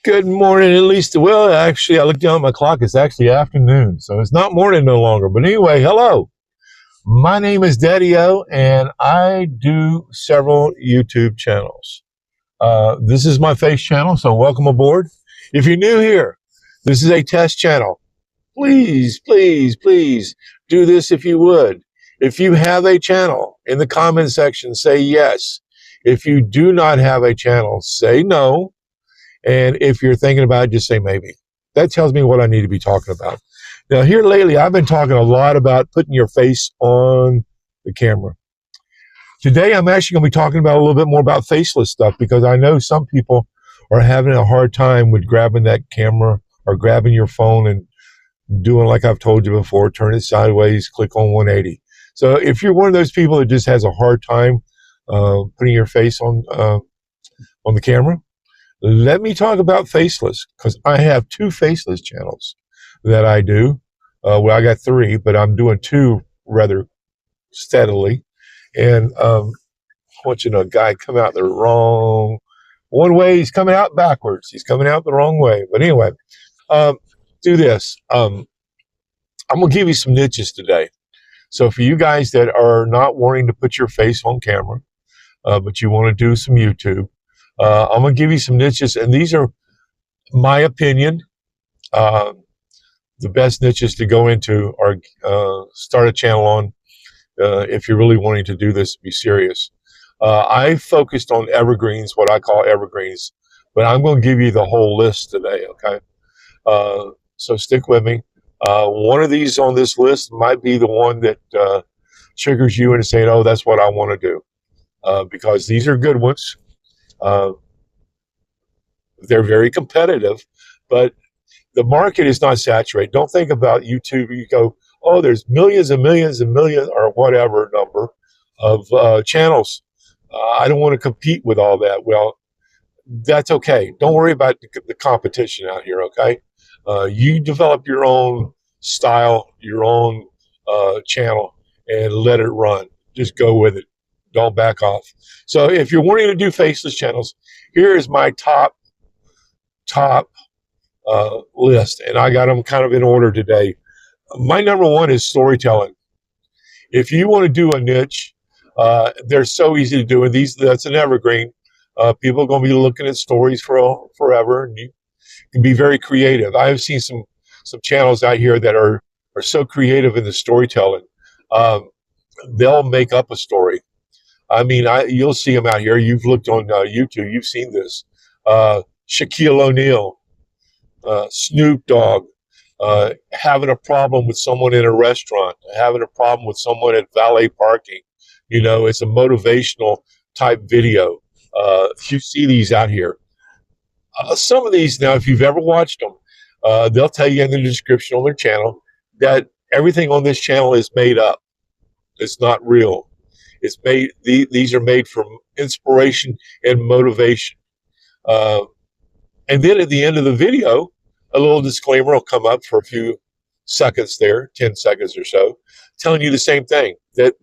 Good morning, at least. Well, actually, I looked down at my clock. It's actually afternoon, so it's not morning no longer. But anyway, hello. My name is Daddy-O, and I do several YouTube channels. This is my face channel, so welcome aboard. If you're new here, this is a test channel. Please, please, please do this if you would. If you have a channel, in the comment section, say yes. If you do not have a channel, say no. And if you're thinking about it, just say maybe. That tells me what I need to be talking about. Now, here lately, I've been talking a lot about putting your face on the camera. Today, I'm actually going to be talking about a little bit more about faceless stuff, because I know some people are having a hard time with grabbing that camera or grabbing your phone and doing like I've told you before, turn it sideways, click on 180. So if you're one of those people that just has a hard time putting your face on the camera, let me talk about Faceless, because I have two Faceless channels that I do. Well, I got three, but I'm doing two rather steadily. And I want you to know, a guy come out the wrong one way. He's coming out backwards. He's coming out the wrong way. But anyway, do this. I'm going to give you some niches today. So for you guys that are not wanting to put your face on camera, but you want to do some YouTube, I'm going to give you some niches, and these are my opinion. The best niches to go into or start a channel on if you're really wanting to do this, be serious. I focused on evergreens, what I call evergreens, but I'm going to give you the whole list today, okay? So stick with me. One of these on this list might be the one that triggers you into saying, oh, that's what I want to do, because these are good ones. They're very competitive, but the market is not saturated. Don't think about YouTube. You go, oh, there's millions and millions and millions or whatever number of channels. I don't want to compete with all that. Well, that's okay. Don't worry about the competition out here, okay? You develop your own style, your own channel, and let it run. Just go with it. Don't back off. So if you're wanting to do faceless channels, here is my top list, and I got them kind of in order today. My number one is storytelling. If you want to do a niche, they're so easy to do, and that's an evergreen. People are going to be looking at stories for forever, and you can be very creative. I have seen some channels out here that are so creative in the storytelling. They'll make up a story. I mean, you'll see them out here. You've looked on YouTube. You've seen this. Shaquille O'Neal, Snoop Dogg, having a problem with someone in a restaurant, having a problem with someone at valet parking. You know, it's a motivational type video. You see these out here. Some of these now, if you've ever watched them, they'll tell you in the description on their channel that everything on this channel is made up. It's not real. It's made. These are made from inspiration and motivation. And then at the end of the video, a little disclaimer will come up for a few seconds there, 10 seconds or so, telling you the same thing, that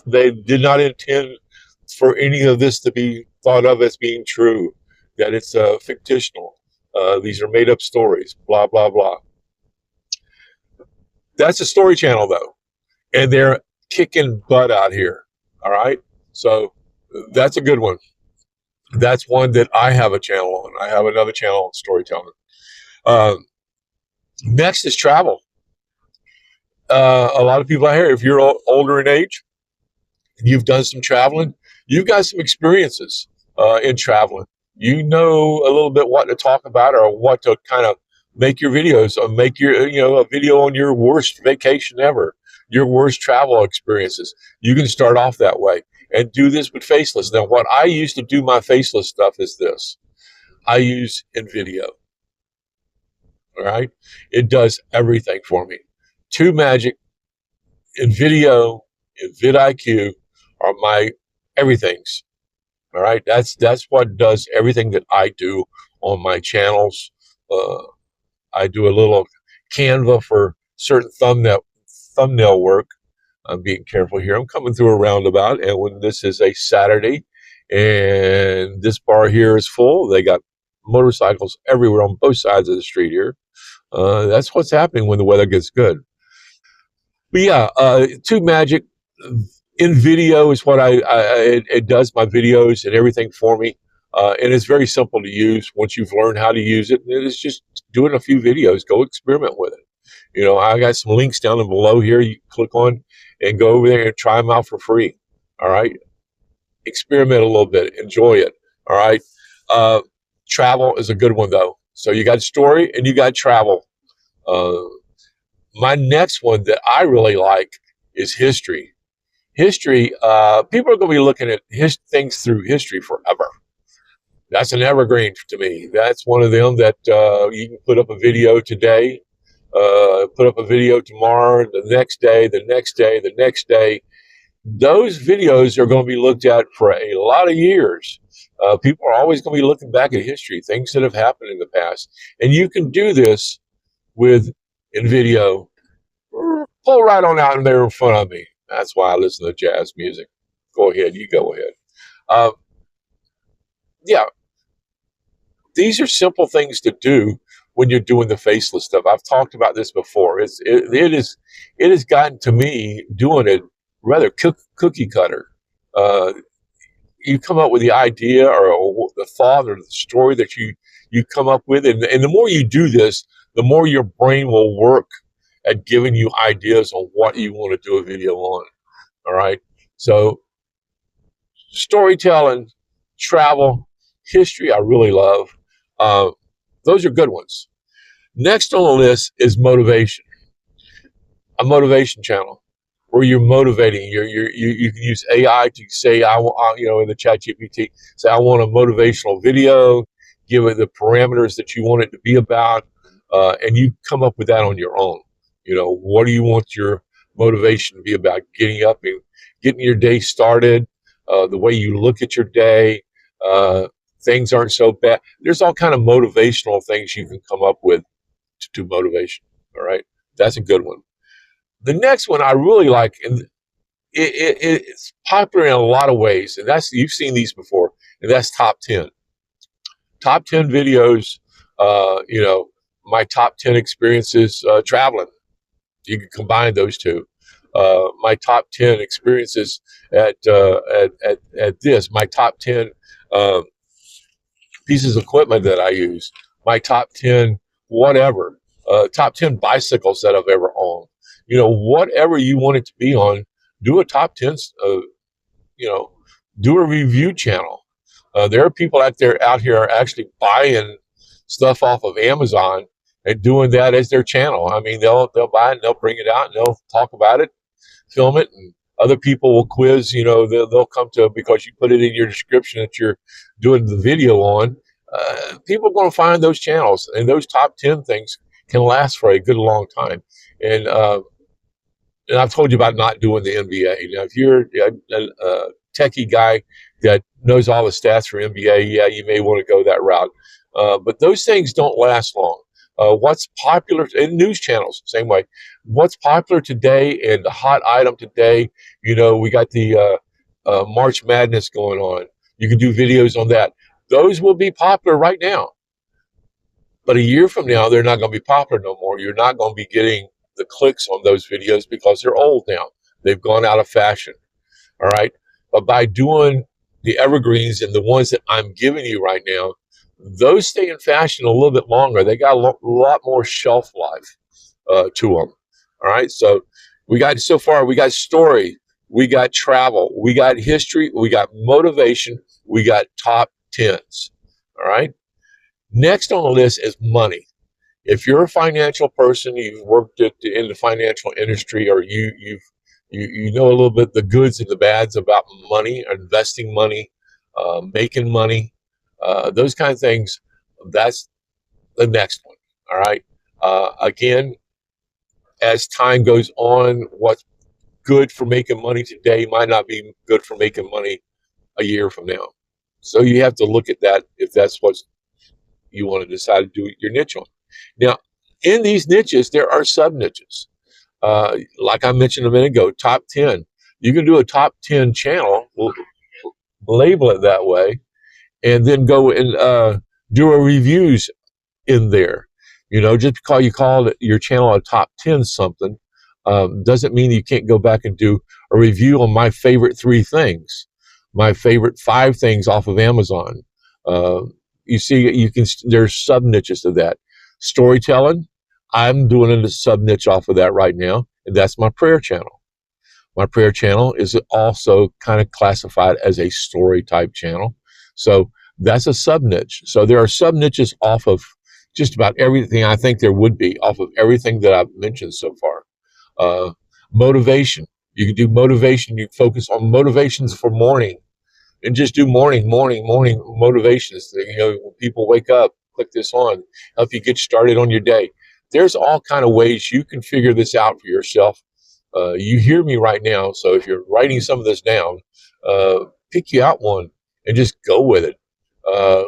they did not intend for any of this to be thought of as being true, that it's fictional. These are made up stories, blah, blah, blah. That's a story channel, though, and they're kicking butt out here. All right, so that's a good one. That's one that I have a channel on. I have another channel on storytelling. Next is travel. A lot of people out here, if you're older in age, you've done some traveling, you've got some experiences in traveling. You know a little bit what to talk about or what to kind of make your videos, or make your, a video on your worst vacation ever, your worst travel experiences. You can start off that way and do this with Faceless. Now, what I use to do my Faceless stuff is this. I use InVideo. All right? It does everything for me. Two Magic, InVideo, and vidIQ are my everythings. All right? That's what does everything that I do on my channels. I do a little Canva for certain thumbnail work. I'm being careful here. I'm coming through a roundabout, and when this is a Saturday and this bar here is full, they got motorcycles everywhere on both sides of the street here. That's what's happening when the weather gets good. But yeah, Tube Magic in video is what it does my videos and everything for me. And it's very simple to use once you've learned how to use it. And it's just doing a few videos. Go experiment with it. You know, I got some links down below here. You click on and go over there and try them out for free. All right. Experiment a little bit. Enjoy it. All right. Travel is a good one, though. So you got story and you got travel. My next one that I really like is history. History, people are going to be looking at things through history forever. That's an evergreen to me. That's one of them that you can put up a video today, put up a video tomorrow, the next day, the next day, the next day. Those videos are going to be looked at for a lot of years. People are always going to be looking back at history, things that have happened in the past. And you can do this in video. Pull right on out in there in front of me. That's why I listen to jazz music. Go ahead. You go ahead. Yeah. These are simple things to do when you're doing the faceless stuff. I've talked about this before. It has gotten to me doing it rather cookie cutter. You come up with the idea or the thought or the story that you come up with, and the more you do this, the more your brain will work at giving you ideas on what you want to do a video on. All right. So storytelling, travel, history, I really love. Those are good ones. Next on the list is motivation. A motivation channel where you're motivating. You can use AI to say, in the chat GPT, say, I want a motivational video, give it the parameters that you want it to be about, and you come up with that on your own. You know, what do you want your motivation to be about? Getting up and getting your day started, the way you look at your day, things aren't so bad. There's all kind of motivational things you can come up with to do motivation. All right. That's a good one. The next one I really like, and it's popular in a lot of ways, and you've seen these before, and that's top 10. Top 10 videos, my top 10 experiences traveling. You can combine those two. My top 10 experiences at this, my top 10 pieces of equipment that I use, my top 10 whatever, top 10 bicycles that I've ever owned. You know, whatever you want it to be on, do a top 10, do a review channel. There are people out here are actually buying stuff off of Amazon and doing that as their channel. I mean, they'll buy it and they'll bring it out and they'll talk about it, film it, and other people will quiz. They'll come to because you put it in your description that you're doing the video on. People are going to find those channels, and those top 10 things can last for a good long time. And I've told you about not doing the NBA. Now, if you're a techie guy that knows all the stats for NBA, yeah, you may want to go that route. But those things don't last long. What's popular in news channels, same way. What's popular today and the hot item today, we got the March Madness going on. You can do videos on that. Those will be popular right now. But a year from now, they're not going to be popular no more. You're not going to be getting the clicks on those videos because they're old now. They've gone out of fashion. All right. But by doing the evergreens and the ones that I'm giving you right now, those stay in fashion a little bit longer. They got a lot more shelf life to them. All right. So we got story, we got travel, we got history, we got motivation, we got top 10s. All right. Next on the list is money. If you're a financial person, you've worked in the financial industry, or you know a little bit the goods and the bads about money, investing money, making money, those kind of things, that's the next one. All right. Again, as time goes on, what's good for making money today might not be good for making money a year from now. So you have to look at that if that's what you want to decide to do your niche on. Now, in these niches, there are sub niches. Like I mentioned a minute ago, top 10. You can do a top 10 channel, label it that way, and then go and Do a reviews in there. You know, just because you call your channel a top 10 something, doesn't mean you can't go back and do a review on my favorite 3 things, my favorite 5 things off of Amazon. Uh, you see, there's sub niches to that. Storytelling, I'm doing a sub niche off of that right now, and that's my prayer channel. My prayer channel is also kind of classified as a story type channel. So that's a sub niche. So there are sub niches off of just about everything I think there would be, off of everything that I've mentioned so far. Motivation. You can do motivation. You focus on motivations for morning and just do morning motivations. You know, when people wake up, click this on, help you get started on your day. There's all kind of ways you can figure this out for yourself. You hear me right now, so if you're writing some of this down, pick you out one and just go with it.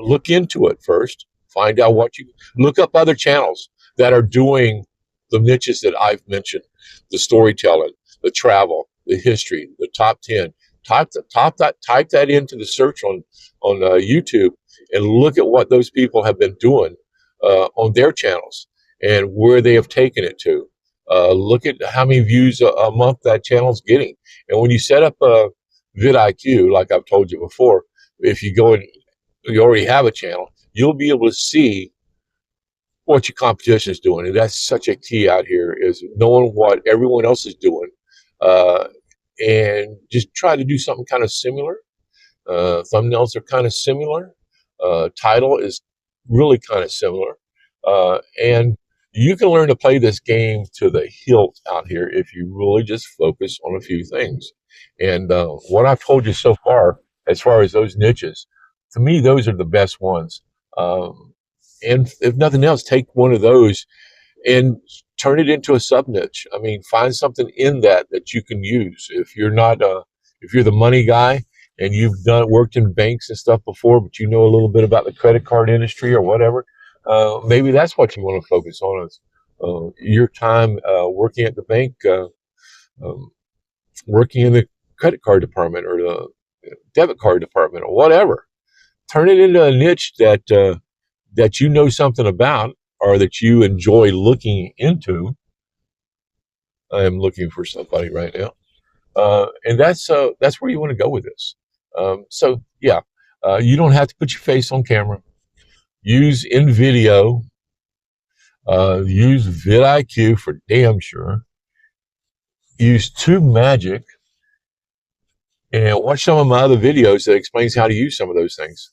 Look into it first. Find out what you look up other channels that are doing the niches that I've mentioned: the storytelling, the travel, the history, the top 10. Type that into the search on YouTube and look at what those people have been doing on their channels and where they have taken it to. Look at how many views a month that channel's getting. And when you set up a vidIQ, like I've told you before, if you go and you already have a channel, you'll be able to see what your competition is doing. And that's such a key out here, is knowing what everyone else is doing, and just try to do something kind of similar. Thumbnails are kind of similar. Title is really kind of similar. And you can learn to play this game to the hilt out here if you really just focus on a few things. And what I've told you so far as those niches, to me, those are the best ones. And if nothing else, take one of those and turn it into a sub niche. I mean, find something in that you can use. If you're not, if you're the money guy and you've worked in banks and stuff before, but you know a little bit about the credit card industry or whatever, maybe that's what you want to focus on, is your time working at the bank, working in the credit card department or the debit card department or whatever. Turn it into a niche that you know something about, or that you enjoy looking into. I am looking for somebody right now, and that's where you want to go with this. So yeah, you don't have to put your face on camera. Use InVideo. Use vidIQ for damn sure. Use TubeMagic, and watch some of my other videos that explains how to use some of those things.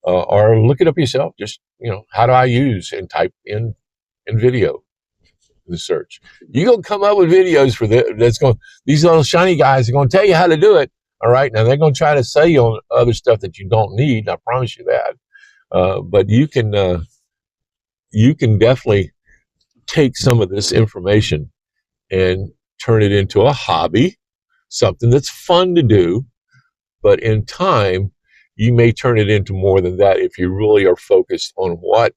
Or look it up yourself. Just, you know, how do I use, and type in video in the search. You're going to come up with videos for these little shiny guys are going to tell you how to do it. All right. Now they're going to try to sell you on other stuff that you don't need. I promise you that. But you can definitely take some of this information and turn it into a hobby, something that's fun to do. But in time, you may turn it into more than that if you really are focused on what,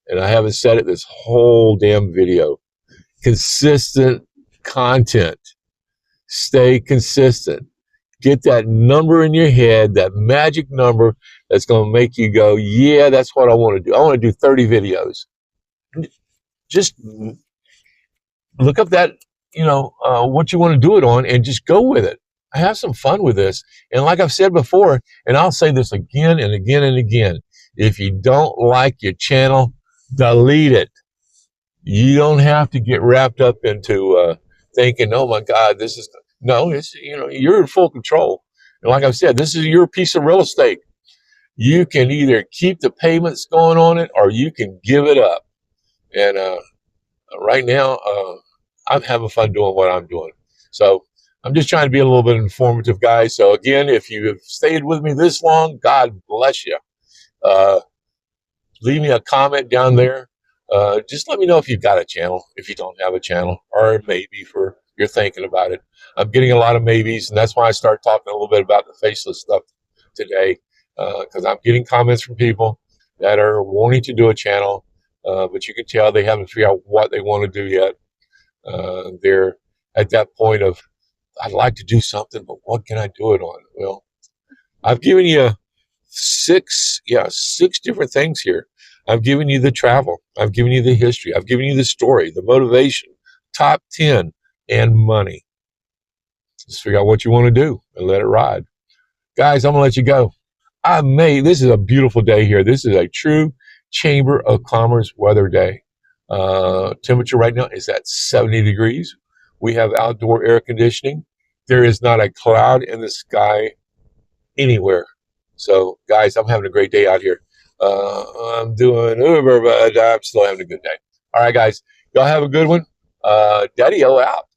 and I haven't said it this whole damn video, consistent content. Stay consistent. Get that number in your head, that magic number that's going to make you go, yeah, that's what I want to do. I want to do 30 videos. Just look up that, what you want to do it on, and just go with it. Have some fun with this. And like I've said before, and I'll say this again and again and again, if you don't like your channel, delete it. You don't have to get wrapped up into thinking, oh my God, you're in full control. And like I've said, this is your piece of real estate. You can either keep the payments going on it, or you can give it up. And right now, I'm having fun doing what I'm doing. So I'm just trying to be a little bit informative, guys. So again, if you have stayed with me this long, God bless you. Leave me a comment down there. Just let me know if you've got a channel, if you don't have a channel, or maybe you're thinking about it. I'm getting a lot of maybes, and that's why I started talking a little bit about the faceless stuff today, because I'm getting comments from people that are wanting to do a channel, but you can tell they haven't figured out what they want to do yet. They're at that point of, I'd like to do something, but what can I do it on? Well, I've given you six different things here I've given you the travel. I've given you the history. I've given you the story, the motivation, top 10, and money. Just figure out what you want to do and let it ride. Guys, I'm going to let you go. This is a beautiful day here. This is a true Chamber of Commerce weather day. Temperature right now is at 70 degrees. We have outdoor air conditioning. There is not a cloud in the sky anywhere. So, guys, I'm having a great day out here. I'm doing Uber, but I'm still having a good day. All right, guys, y'all have a good one. Daddy-o out.